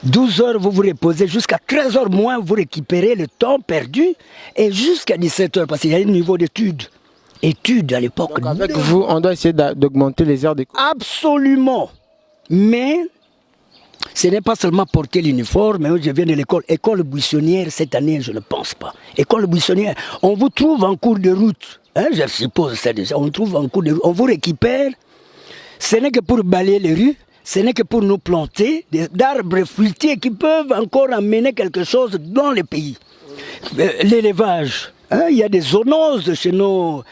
12 heures, vous vous reposez, jusqu'à 13 heures moins, vous récupérez le temps perdu, et jusqu'à 17 heures, parce qu'il y a un niveau d'études. Études à l'époque. Donc avec vous, on doit essayer d'augmenter les heures de cours. Absolument. Mais ce n'est pas seulement porter l'uniforme, mais je viens de l'école. École buissonnière, cette année, je ne pense pas. École buissonnière, on vous trouve en cours de route. Hein, je suppose ça déjà. On trouve en cours de route. On vous récupère. Ce n'est que pour balayer les rues. Ce n'est que pour nous planter d'arbres fruitiers qui peuvent encore amener quelque chose dans le pays. L'élevage. Hein, il y a des zoonoses chez nos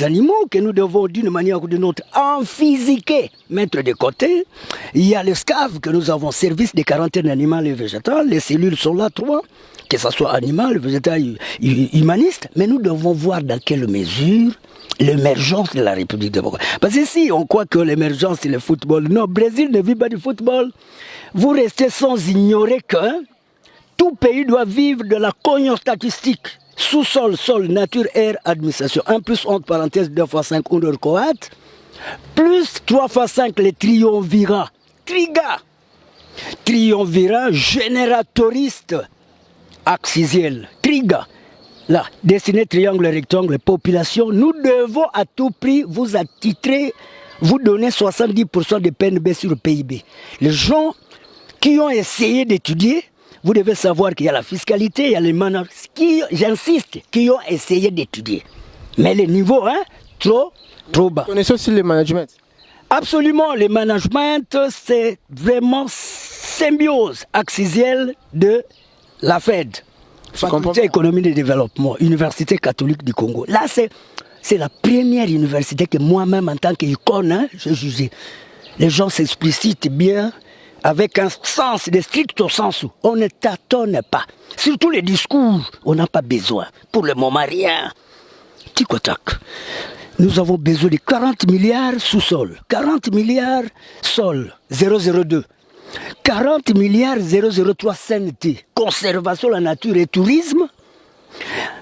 animaux que nous devons d'une manière ou d'une autre emphysiquer, mettre de côté. Il y a le SCAV que nous avons, service des quarantaines animales et végétales. Les cellules sont là, 3, que ce soit animal, végétal, humaniste. Mais nous devons voir dans quelle mesure l'émergence de la République démocratique. Parce que si on croit que l'émergence c'est le football, non, le Brésil ne vit pas du football. Vous restez sans ignorer que tout pays doit vivre de la cognure statistique. Sous-sol, sol, nature, air, administration. 1 plus 11 parenthèse 2 fois 5, 1 heure coate. Plus 3 fois 5, les triumvirats. Triumvirat génératoriste axial. Triga. Là, dessiné triangle, rectangle, population. Nous devons à tout prix vous attitrer, vous donner 70% de PNB sur le PIB. Les gens qui ont essayé d'étudier, vous devez savoir qu'il y a la fiscalité, il y a les managers, j'insiste, qui ont essayé d'étudier. Mais les niveaux, hein, trop bas. Vous connaissez aussi le management? Absolument, le management, c'est vraiment symbiose axiale de la Fed. Faculté économie et développement, Université catholique du Congo. Là, c'est la première université que moi-même, en tant qu'icône, hein, j'ai jugé. Les gens s'explicitent bien, avec un sens, de stricto sensu. On ne tâtonne pas. Surtout les discours, on n'a pas besoin. Pour le moment, rien. Tic-tac. Nous avons besoin de 40 milliards sous-sol, 40 milliards sol, 002. 40 milliards 003 CNT, conservation de la nature et tourisme.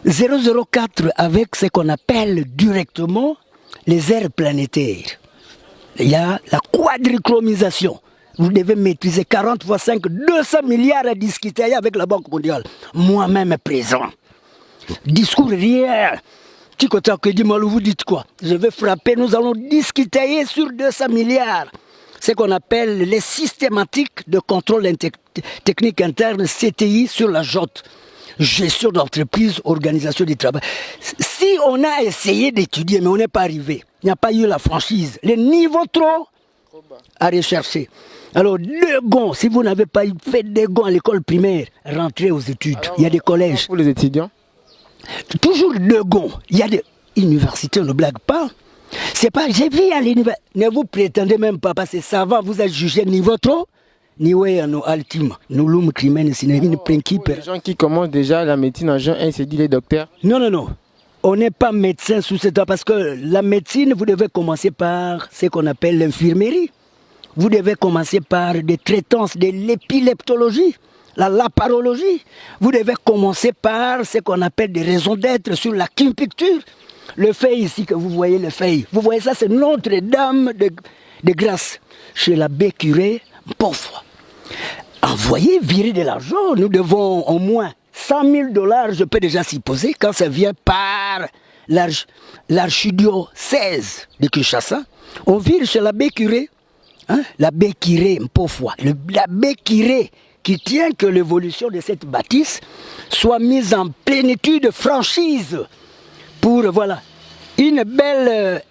004 avec ce qu'on appelle directement les aires planétaires. Il y a la quadrichromisation. Vous devez maîtriser 40 fois 5, 200 milliards à discuter avec la Banque mondiale. Moi-même présent. Discours rien. Que dit Malou, vous dites quoi? Je vais frapper, nous allons discuter sur 200 milliards. Ce qu'on appelle les systématiques de contrôle technique interne, CTI, sur la JOT. Gestion d'entreprise, organisation du travail. Si on a essayé d'étudier, mais on n'est pas arrivé, il n'y a pas eu la franchise, les niveaux trop à rechercher. Alors, deux gonds, si vous n'avez pas fait des gonds à l'école primaire, rentrez aux études. Alors, il y a des collèges. Pour les étudiants? Toujours deux gonds. Il y a des universités, on ne blague pas. C'est pas, j'ai vu à l'université. Ne vous prétendez même pas, parce que ça va, vous êtes jugé niveau trop. Niveau nos ultimes. Nous l'homme criminel, c'est une principe. Les gens qui commencent déjà la médecine en juin, ils se disent les docteurs. Non. On n'est pas médecin sous ce temps, parce que la médecine, vous devez commencer par ce qu'on appelle l'infirmerie. Vous devez commencer par des traitances de l'épileptologie, la laparologie. Vous devez commencer par ce qu'on appelle des raisons d'être sur l'acupuncture. Le feuille ici que vous voyez, le feuille. Vous voyez ça, c'est Notre-Dame de Grâce. Chez l'abbé curé, pauvre. Envoyez, virer de l'argent. Nous devons au moins 100 000 $, je peux déjà s'y poser, quand ça vient par l'archidiocèse de Kinshasa. On vire chez l'abbé curé. Hein? L'abbé Kiré, pauvre, l'abbé Kiré qui tient que l'évolution de cette bâtisse soit mise en plénitude, franchise, pour, voilà, une belle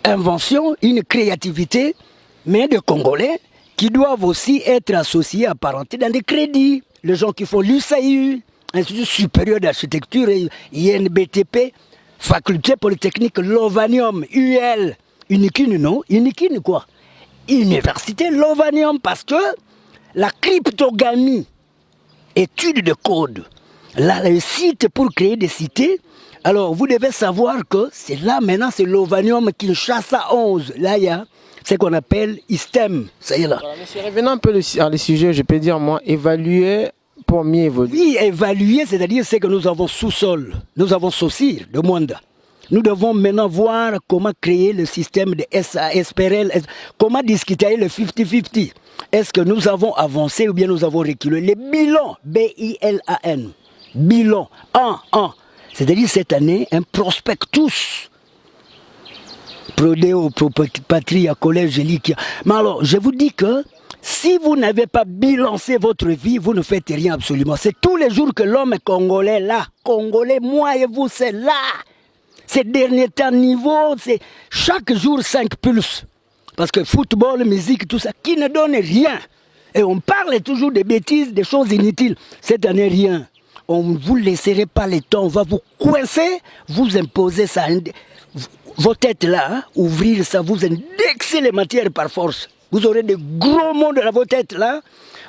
invention, une créativité, mais de Congolais qui doivent aussi être associés, apparentés dans des crédits. Les gens qui font l'USAIU, Institut supérieur d'architecture, INBTP, Faculté polytechnique, Lovanium, UL, Unikine, non? Unikine quoi? Université Lovanium, parce que la cryptogamie, étude de code, là, le site pour créer des cités, alors vous devez savoir que c'est là maintenant, c'est Lovanium Kinshasa 11. Là, il y a ce qu'on appelle ISTEM. Ça y est là. Voilà, monsieur, revenons un peu à les sujets, je peux dire, moi, évaluer pour mieux évoluer. Oui, évaluer, c'est-à-dire ce que nous avons sous-sol. Nous avons Saussure de Mwanda. Nous devons maintenant voir comment créer le système de SASPRL, comment discuter le 50-50. Est-ce que nous avons avancé ou bien nous avons reculé? Les bilans, B-I-L-A-N, bilan, an. C'est-à-dire cette année, un prospectus. Prodéo, Patria, Collège, Elikia. Mais alors, je vous dis que si vous n'avez pas bilancé votre vie, vous ne faites rien absolument. C'est tous les jours que l'homme est congolais là. Congolais, moi et vous, c'est là. Ces derniers temps niveau, c'est chaque jour 5 pulses. Parce que football, musique, tout ça, qui ne donne rien. Et on parle toujours des bêtises, des choses inutiles. Cette année, rien. On ne vous laisserait pas le temps, on va vous coincer, vous imposer ça. Vos têtes là, hein, ouvrir ça, vous indexer les matières par force. Vous aurez de gros mots dans vos têtes là.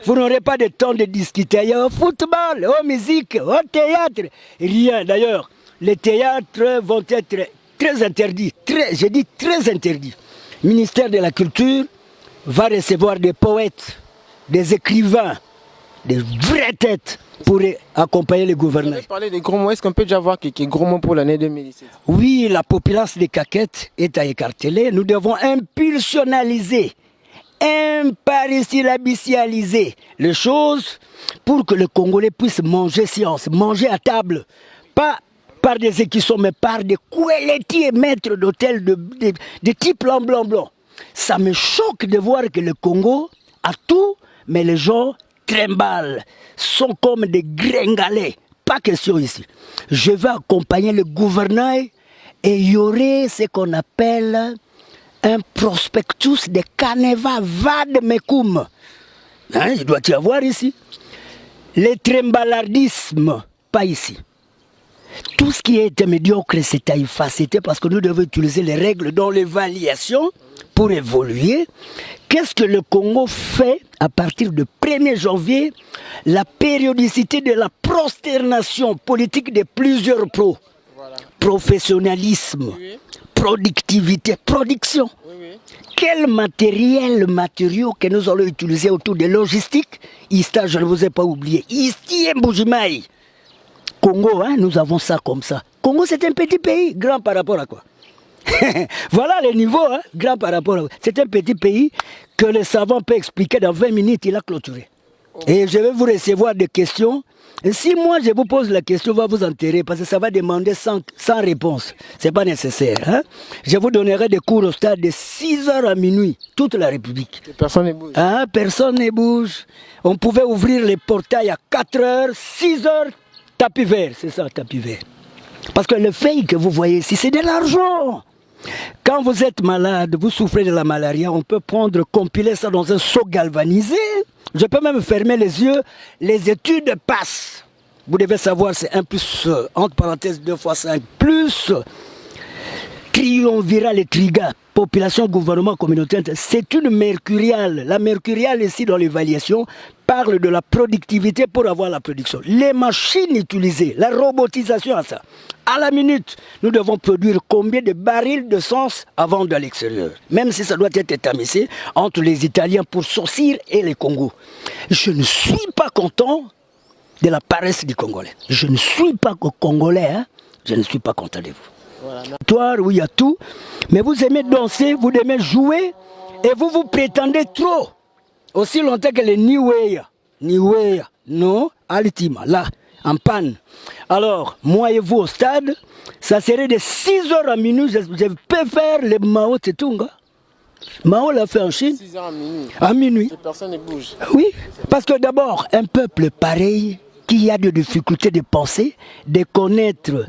Vous n'aurez pas de temps de discuter. Il y a au football, au musique, au théâtre. Rien. D'ailleurs, les théâtres vont être très interdits. J'ai dit très interdits. Le ministère de la Culture va recevoir des poètes, des écrivains, des vraies têtes pour accompagner les gouverneurs. Vous avez parlé des gros mots. Est-ce qu'on peut déjà voir quelques gros mots pour l'année 2017? Oui, la population des caquettes est à écarteler. Nous devons impulsionaliser, imparicilabicialiser les choses pour que le Congolais puisse manger science, manger à table. Pas par des écussons, mais par des coueletiers maîtres d'hôtel de type blanc. Ça me choque de voir que le Congo a tout, mais les gens trimballent, sont comme des gringalets. Pas question ici. Je vais accompagner le gouvernail et il y aurait ce qu'on appelle un prospectus de Caneva Vadmekum. Hein, il doit y avoir ici. Le trimballardisme, pas ici. Tout ce qui est médiocre, c'est à effacer parce que nous devons utiliser les règles dans l'évaluation pour évoluer. Qu'est-ce que le Congo fait à partir du 1er janvier? La périodicité de la prosternation politique de plusieurs pros. Voilà. Professionnalisme, oui. Productivité, production. Oui. Quel matériaux que nous allons utiliser autour de logistique? Ici, je ne vous ai pas oublié. Ici, Mbujimaï. Congo, hein, nous avons ça comme ça. Congo, c'est un petit pays, grand par rapport à quoi? Voilà le niveau, hein, grand par rapport à quoi? C'est un petit pays que le savant peut expliquer dans 20 minutes, il a clôturé. Et je vais vous recevoir des questions. Et si moi je vous pose la question, on va vous enterrer parce que ça va demander sans réponse. Ce n'est pas nécessaire. Hein? Je vous donnerai des cours au stade de 6h à minuit, toute la République. Et personne ne bouge. Hein? Personne ne bouge. On pouvait ouvrir les portails à 4h, 6h, tapis vert. C'est ça, tapis vert. Parce que le feuille que vous voyez ici, c'est de l'argent. Quand vous êtes malade, vous souffrez de la malaria, on peut prendre, compiler ça dans un seau galvanisé. Je peux même fermer les yeux, les études passent. Vous devez savoir, c'est 1 plus, entre parenthèses, 2 fois 5, plus triumviral et triga, population, gouvernement, communautaire. C'est une mercuriale. La mercuriale ici dans l'évaluation parle de la productivité pour avoir la production. Les machines utilisées, la robotisation à ça. À la minute, nous devons produire combien de barils de sens avant d'aller à l'extérieur. Même si ça doit être étamisé entre les Italiens pour Saucire et les Congos. Je ne suis pas content de la paresse du Congolais. Je ne suis pas Congolais, hein? Je ne suis pas content de vous. Voilà. Où il y a tout, mais vous aimez danser, vous aimez jouer, et vous prétendez trop. Aussi longtemps que les Niweya, non, Altima, là, en panne. Alors, moi et vous au stade, ça serait de 6h à minuit, je peux faire le Mao Tse-Tung. Mao l'a fait en Chine. 6h à minuit. À minuit. Et personne ne bouge. Oui, parce que d'abord, un peuple pareil, qui a des difficultés de penser, de connaître